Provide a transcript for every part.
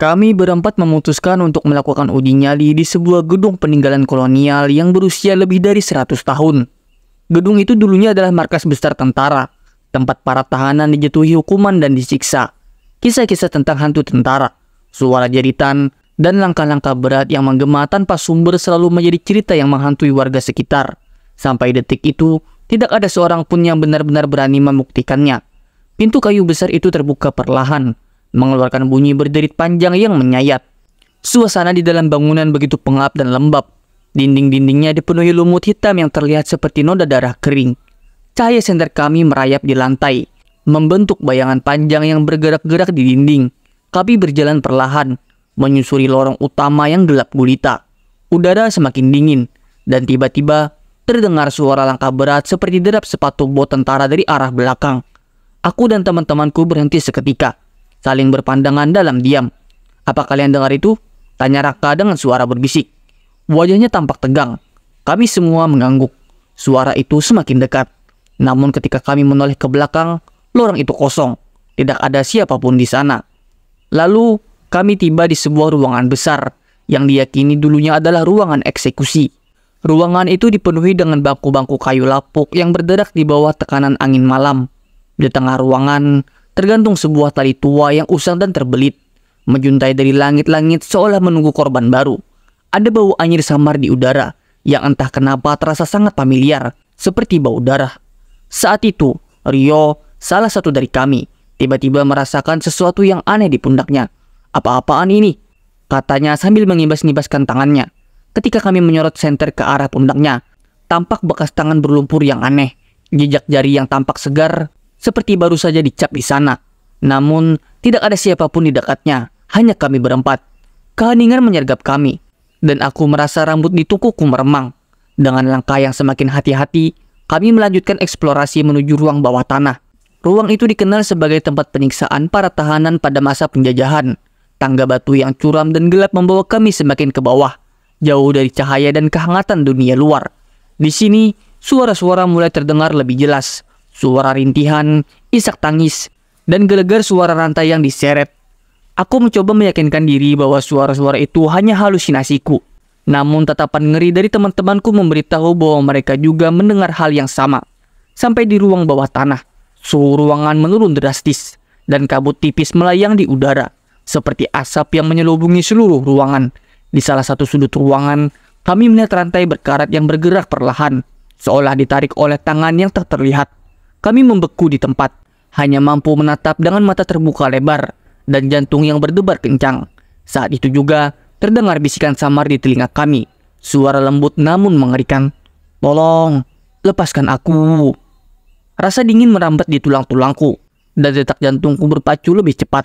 Kami berempat memutuskan untuk melakukan uji nyali di sebuah gedung peninggalan kolonial yang berusia lebih dari 100 tahun. Gedung itu dulunya adalah markas besar tentara, tempat para tahanan dijatuhi hukuman dan disiksa. Kisah-kisah tentang hantu tentara, suara jeritan, dan langkah-langkah berat yang menggema tanpa sumber selalu menjadi cerita yang menghantui warga sekitar. Sampai detik itu, tidak ada seorang pun yang benar-benar berani membuktikannya. Pintu kayu besar itu terbuka perlahan, mengeluarkan bunyi berderit panjang yang menyayat. Suasana di dalam bangunan begitu pengap dan lembab. Dinding-dindingnya dipenuhi lumut hitam yang terlihat seperti noda darah kering. Cahaya senter kami merayap di lantai, membentuk bayangan panjang yang bergerak-gerak di dinding. Kami berjalan perlahan, menyusuri lorong utama yang gelap gulita. Udara semakin dingin, dan tiba-tiba terdengar suara langkah berat seperti derap sepatu bot tentara dari arah belakang. Aku dan teman-temanku berhenti seketika, saling berpandangan dalam diam. "Apa kalian dengar itu?" tanya Raka dengan suara berbisik. Wajahnya tampak tegang. Kami semua mengangguk. Suara itu semakin dekat. Namun ketika kami menoleh ke belakang, lorong itu kosong. Tidak ada siapapun di sana. Lalu kami tiba di sebuah ruangan besar yang diyakini dulunya adalah ruangan eksekusi. Ruangan itu dipenuhi dengan bangku-bangku kayu lapuk yang berderak di bawah tekanan angin malam. Di tengah ruangan tergantung sebuah tali tua yang usang dan terbelit, menjuntai dari langit-langit seolah menunggu korban baru. Ada bau anyir samar di udara, yang entah kenapa terasa sangat familiar, seperti bau darah. Saat itu, Rio, salah satu dari kami, tiba-tiba merasakan sesuatu yang aneh di pundaknya. "Apa-apaan ini?" katanya sambil mengibas-ngibaskan tangannya. Ketika kami menyorot senter ke arah pundaknya, tampak bekas tangan berlumpur yang aneh, jejak jari yang tampak segar, seperti baru saja dicap di sana. Namun, tidak ada siapapun di dekatnya, hanya kami berempat. Keheningan menyergap kami, dan aku merasa rambut di tungkuku meremang. Dengan langkah yang semakin hati-hati, kami melanjutkan eksplorasi menuju ruang bawah tanah. Ruang itu dikenal sebagai tempat penyiksaan para tahanan pada masa penjajahan. Tangga batu yang curam dan gelap membawa kami semakin ke bawah, jauh dari cahaya dan kehangatan dunia luar. Di sini, suara-suara mulai terdengar lebih jelas. Suara rintihan, isak tangis, dan gelegar suara rantai yang diseret. Aku mencoba meyakinkan diri bahwa suara-suara itu hanya halusinasiku. Namun tatapan ngeri dari teman-temanku memberitahu bahwa mereka juga mendengar hal yang sama. Sampai di ruang bawah tanah, suhu ruangan menurun drastis, dan kabut tipis melayang di udara, seperti asap yang menyelubungi seluruh ruangan. Di salah satu sudut ruangan, kami melihat rantai berkarat yang bergerak perlahan, seolah ditarik oleh tangan yang tak terlihat. Kami membeku di tempat, hanya mampu menatap dengan mata terbuka lebar dan jantung yang berdebar kencang. Saat itu juga terdengar bisikan samar di telinga kami, suara lembut namun mengerikan. "Tolong, lepaskan aku." Rasa dingin merambat di tulang-tulangku, dan detak jantungku berpacu lebih cepat.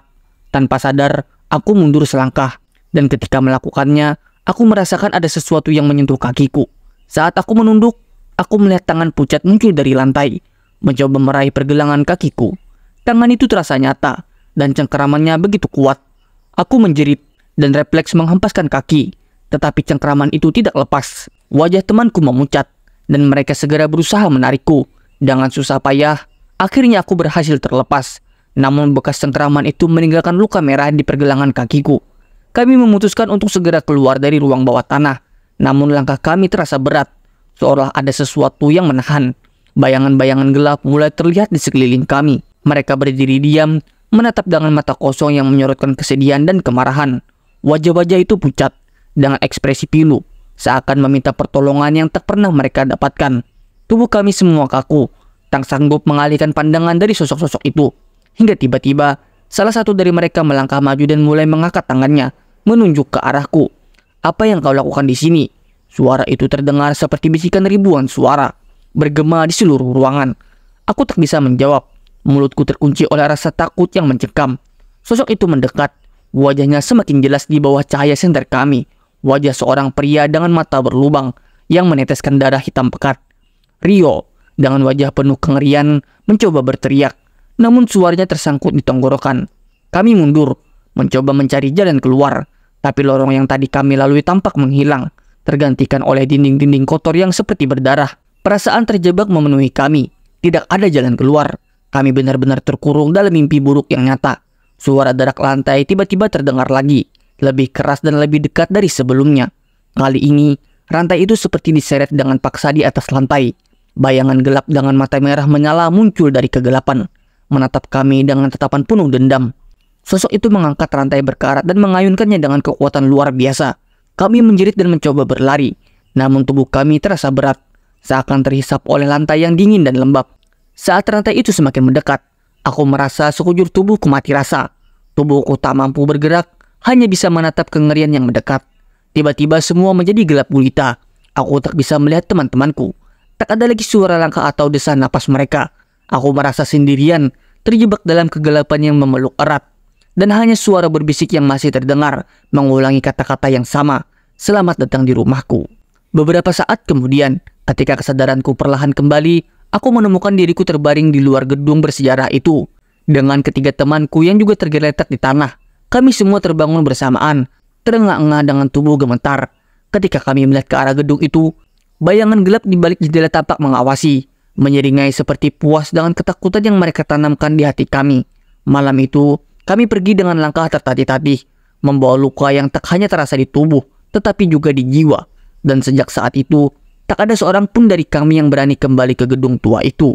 Tanpa sadar, aku mundur selangkah, dan ketika melakukannya, aku merasakan ada sesuatu yang menyentuh kakiku. Saat aku menunduk, aku melihat tangan pucat muncul dari lantai, mencoba meraih pergelangan kakiku. Tangan itu terasa nyata, dan cengkeramannya begitu kuat. Aku menjerit, dan refleks menghempaskan kaki. Tetapi cengkeraman itu tidak lepas. Wajah temanku memucat, dan mereka segera berusaha menarikku. Dengan susah payah, akhirnya aku berhasil terlepas. Namun bekas cengkeraman itu meninggalkan luka merah di pergelangan kakiku. Kami memutuskan untuk segera keluar dari ruang bawah tanah. Namun langkah kami terasa berat, seolah ada sesuatu yang menahan. Bayangan-bayangan gelap mulai terlihat di sekeliling kami. Mereka berdiri diam, menatap dengan mata kosong yang menyorotkan kesedihan dan kemarahan. Wajah-wajah itu pucat, dengan ekspresi pilu, seakan meminta pertolongan yang tak pernah mereka dapatkan. Tubuh kami semua kaku, tak sanggup mengalihkan pandangan dari sosok-sosok itu. Hingga tiba-tiba, salah satu dari mereka melangkah maju dan mulai mengangkat tangannya, menunjuk ke arahku. "Apa yang kau lakukan di sini?" Suara itu terdengar seperti bisikan ribuan suara, bergema di seluruh ruangan. Aku tak bisa menjawab. Mulutku terkunci oleh rasa takut yang mencekam. Sosok itu mendekat. Wajahnya semakin jelas di bawah cahaya senter kami. Wajah seorang pria dengan mata berlubang yang meneteskan darah hitam pekat. Rio, dengan wajah penuh kengerian, mencoba berteriak. Namun suaranya tersangkut di tenggorokan. Kami mundur, mencoba mencari jalan keluar. Tapi lorong yang tadi kami lalui tampak menghilang, tergantikan oleh dinding-dinding kotor yang seperti berdarah. Perasaan terjebak memenuhi kami. Tidak ada jalan keluar. Kami benar-benar terkurung dalam mimpi buruk yang nyata. Suara derak lantai tiba-tiba terdengar lagi, lebih keras dan lebih dekat dari sebelumnya. Kali ini, rantai itu seperti diseret dengan paksa di atas lantai. Bayangan gelap dengan mata merah menyala muncul dari kegelapan, menatap kami dengan tatapan penuh dendam. Sosok itu mengangkat rantai berkarat dan mengayunkannya dengan kekuatan luar biasa. Kami menjerit dan mencoba berlari, namun tubuh kami terasa berat, seakan terhisap oleh lantai yang dingin dan lembab. Saat rantai itu semakin mendekat, aku merasa sekujur tubuhku mati rasa. Tubuhku tak mampu bergerak, hanya bisa menatap kengerian yang mendekat. Tiba-tiba semua menjadi gelap gulita. Aku tak bisa melihat teman-temanku. Tak ada lagi suara langkah atau desahan napas mereka. Aku merasa sendirian, terjebak dalam kegelapan yang memeluk erat. Dan hanya suara berbisik yang masih terdengar, mengulangi kata-kata yang sama. Selamat datang di rumahku. Beberapa saat kemudian, ketika kesadaranku perlahan kembali, aku menemukan diriku terbaring di luar gedung bersejarah itu. Dengan ketiga temanku yang juga tergeletak di tanah. Kami semua terbangun bersamaan, terengah-engah dengan tubuh gemetar. Ketika kami melihat ke arah gedung itu, bayangan gelap di balik jendela tampak mengawasi, menyeringai seperti puas dengan ketakutan yang mereka tanamkan di hati kami. Malam itu, kami pergi dengan langkah tertatih-tatih, membawa luka yang tak hanya terasa di tubuh, tetapi juga di jiwa. Dan sejak saat itu, tak ada seorang pun dari kami yang berani kembali ke gedung tua itu.